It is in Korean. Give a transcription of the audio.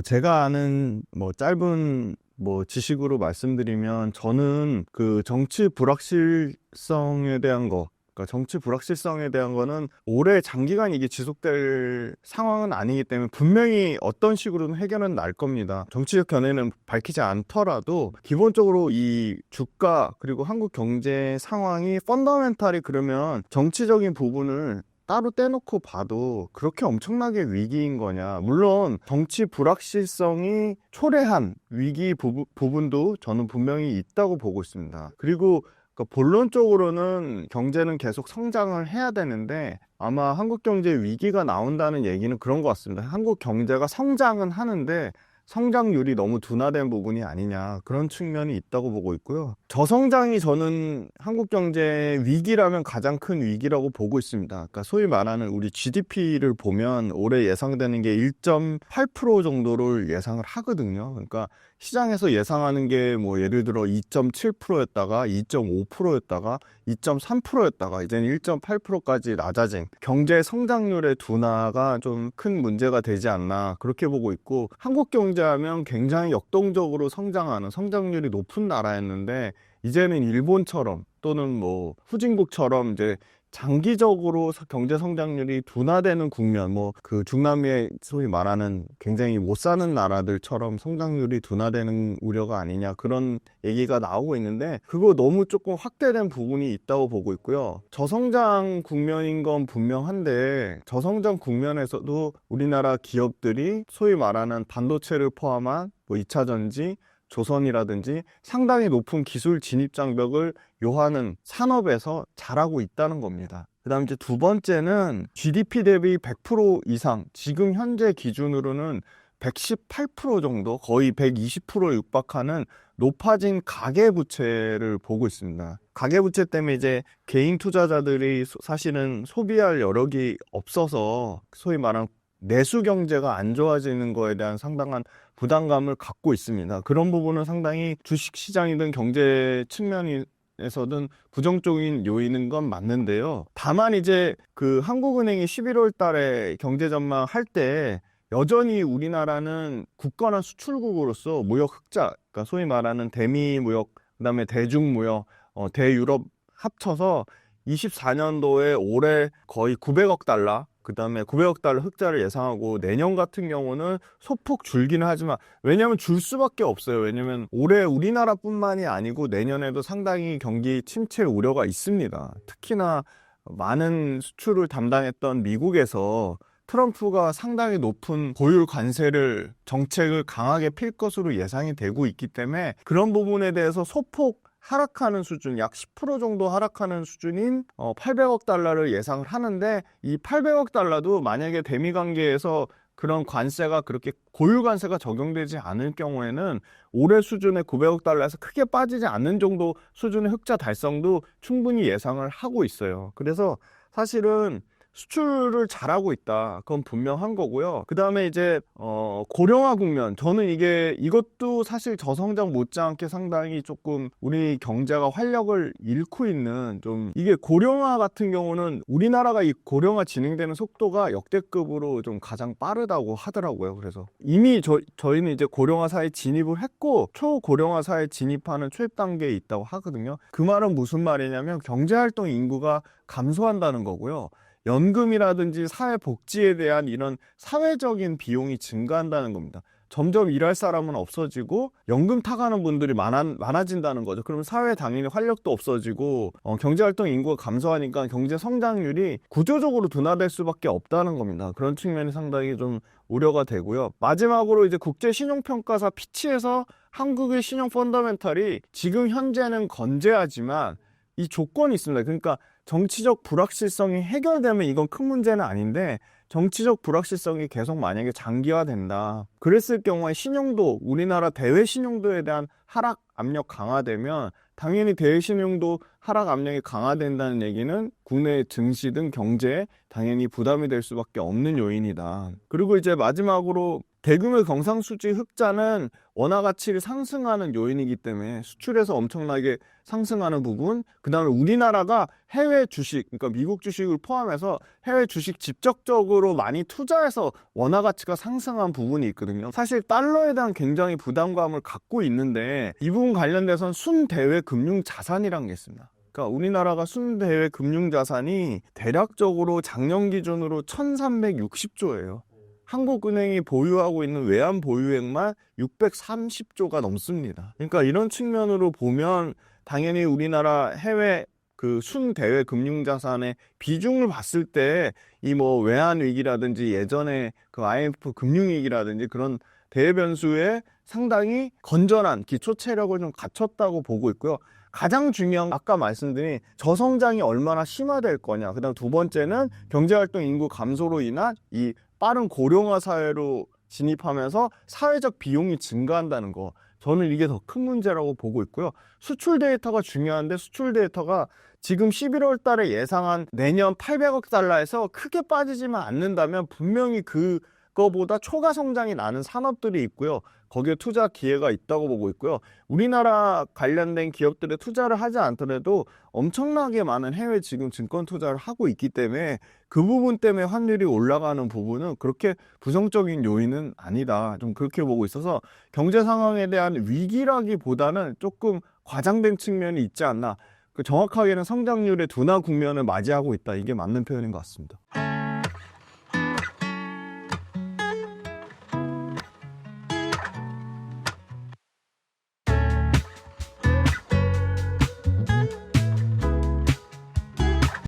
제가 아는 짧은 지식으로 말씀드리면 저는 그 정치 불확실성에 대한 그러니까 정치 불확실성에 대한 거는 오래 장기간 이게 지속될 상황은 아니기 때문에 분명히 어떤 식으로든 해결은 날 겁니다. 정치적 견해는 밝히지 않더라도 기본적으로 이 주가 그리고 한국 경제 상황이 펀더멘탈이 그러면 정치적인 부분을 따로 떼놓고 봐도 그렇게 엄청나게 위기인 거냐. 물론 정치 불확실성이 초래한 위기 부분도 저는 분명히 있다고 보고 있습니다. 그리고 본론적으로는 경제는 계속 성장을 해야 되는데 아마 한국 경제 위기가 나온다는 얘기는 그런 것 같습니다. 한국 경제가 성장은 하는데 성장률이 너무 둔화된 부분이 아니냐, 그런 측면이 있다고 보고 있고요. 저성장이 저는 한국 경제 위기라면 가장 큰 위기라고 보고 있습니다. 그러니까 소위 말하는 우리 GDP를 보면 올해 예상되는 게 1.8% 정도를 예상을 하거든요. 그러니까 시장에서 예상하는 게 예를 들어 2.7%였다가 2.5%였다가 2.3%였다가 이제는 1.8%까지 낮아진 경제 성장률의 둔화가 좀 큰 문제가 되지 않나, 그렇게 보고 있고, 한국 경제하면 굉장히 역동적으로 성장하는, 성장률이 높은 나라였는데 이제는 일본처럼 또는 후진국처럼 이제 장기적으로 경제 성장률이 둔화되는 국면, 그 중남미의 소위 말하는 굉장히 못 사는 나라들처럼 성장률이 둔화되는 우려가 아니냐, 그런 얘기가 나오고 있는데 그거 너무 조금 확대된 부분이 있다고 보고 있고요. 저성장 국면인 건 분명한데 저성장 국면에서도 우리나라 기업들이 소위 말하는 반도체를 포함한 2차 전지, 조선이라든지 상당히 높은 기술 진입 장벽을 요하는 산업에서 잘하고 있다는 겁니다. 그 다음 이제 두 번째는 GDP 대비 100% 이상, 지금 현재 기준으로는 118% 정도, 거의 120%에 육박하는 높아진 가계부채를 보고 있습니다. 가계부채 때문에 이제 개인 투자자들이 사실은 소비할 여력이 없어서 소위 말하는 내수 경제가 안 좋아지는 거에 대한 상당한 부담감을 갖고 있습니다. 그런 부분은 상당히 주식 시장이든 경제 측면에서든 부정적인 요인인 건 맞는데요. 다만 이제 그 한국은행이 11월 달에 경제 전망 할 때 여전히 우리나라는 굳건한 수출국으로서 무역 흑자, 그러니까 소위 말하는 대미 무역, 그다음에 대중 무역, 대유럽 합쳐서 24년도에 올해 거의 900억 달러, 그 다음에 900억 달러 흑자를 예상하고, 내년 같은 경우는 소폭 줄기는 하지만, 왜냐하면 줄 수밖에 없어요. 왜냐하면 올해 우리나라뿐만이 아니고 내년에도 상당히 경기 침체 우려가 있습니다. 특히나 많은 수출을 담당했던 미국에서 트럼프가 상당히 높은 고율 관세를 정책을 강하게 필 것으로 예상이 되고 있기 때문에 그런 부분에 대해서 소폭 하락하는 수준, 약 10% 정도 하락하는 수준인 800억 달러를 예상을 하는데, 이 800억 달러도 만약에 대미 관계에서 그런 관세가, 그렇게 고율 관세가 적용되지 않을 경우에는 올해 수준의 900억 달러에서 크게 빠지지 않는 정도 수준의 흑자 달성도 충분히 예상을 하고 있어요. 그래서 사실은 수출을 잘하고 있다, 그건 분명한 거고요. 그 다음에 이제 고령화 국면, 저는 이것도 사실 저성장 못지않게 상당히 조금 우리 경제가 활력을 잃고 있는, 좀 이게 고령화 같은 경우는 우리나라가 이 고령화 진행되는 속도가 역대급으로 좀 가장 빠르다고 하더라고요. 그래서 이미 저희는 이제 고령화 사회에 진입을 했고 초고령화 사회에 진입하는 초입 단계에 있다고 하거든요. 그 말은 무슨 말이냐면 경제활동 인구가 감소한다는 거고요. 연금이라든지 사회복지에 대한 이런 사회적인 비용이 증가한다는 겁니다. 점점 일할 사람은 없어지고 연금 타가는 분들이 많아진다는 거죠. 그러면 사회에 당연히 활력도 없어지고 경제활동 인구가 감소하니까 경제 성장률이 구조적으로 둔화될 수밖에 없다는 겁니다. 그런 측면이 상당히 좀 우려가 되고요. 마지막으로 이제 국제신용평가사 피치에서 한국의 신용 펀더멘탈이 지금 현재는 건재하지만 이 조건이 있습니다. 그러니까 정치적 불확실성이 해결되면 이건 큰 문제는 아닌데, 정치적 불확실성이 계속 만약에 장기화된다, 그랬을 경우에 신용도, 우리나라 대외 신용도에 대한 하락 압력 강화되면 당연히 대외 신용도 하락 압력이 강화된다는 얘기는 국내 증시 등 경제에 당연히 부담이 될 수밖에 없는 요인이다. 그리고 이제 마지막으로 대규모 경상수지 흑자는 원화 가치를 상승하는 요인이기 때문에 수출에서 엄청나게 상승하는 부분, 그 다음에 우리나라가 해외 주식, 그러니까 미국 주식을 포함해서 해외 주식 직접적으로 많이 투자해서 원화 가치가 상승한 부분이 있거든요. 사실 달러에 대한 굉장히 부담감을 갖고 있는데 이 부분 관련돼서는 순대외 금융 자산이라는 게 있습니다. 그러니까 우리나라가 순대외 금융 자산이 대략적으로 작년 기준으로 1360조예요. 한국은행이 보유하고 있는 외환 보유액만 630조가 넘습니다. 그러니까 이런 측면으로 보면 당연히 우리나라 해외 그 순대외 금융자산의 비중을 봤을 때 이 뭐 외환 위기라든지 예전에 그 IMF 금융위기라든지 그런 대외 변수에 상당히 건전한 기초 체력을 좀 갖췄다고 보고 있고요. 가장 중요한 건 아까 말씀드린 저성장이 얼마나 심화될 거냐. 그다음 두 번째는 경제활동 인구 감소로 인한 이 빠른 고령화 사회로 진입하면서 사회적 비용이 증가한다는 거. 저는 이게 더 큰 문제라고 보고 있고요. 수출 데이터가 중요한데 수출 데이터가 지금 11월 달에 예상한 내년 800억 달러에서 크게 빠지지만 않는다면 분명히 그거보다 초과 성장이 나는 산업들이 있고요. 거기에 투자 기회가 있다고 보고 있고요. 우리나라 관련된 기업들에 투자를 하지 않더라도 엄청나게 많은 해외 지금 증권 투자를 하고 있기 때문에 그 부분 때문에 환율이 올라가는 부분은 그렇게 부정적인 요인은 아니다. 좀 그렇게 보고 있어서 경제 상황에 대한 위기라기보다는 조금 과장된 측면이 있지 않나. 정확하게는 성장률의 둔화 국면을 맞이하고 있다. 이게 맞는 표현인 것 같습니다.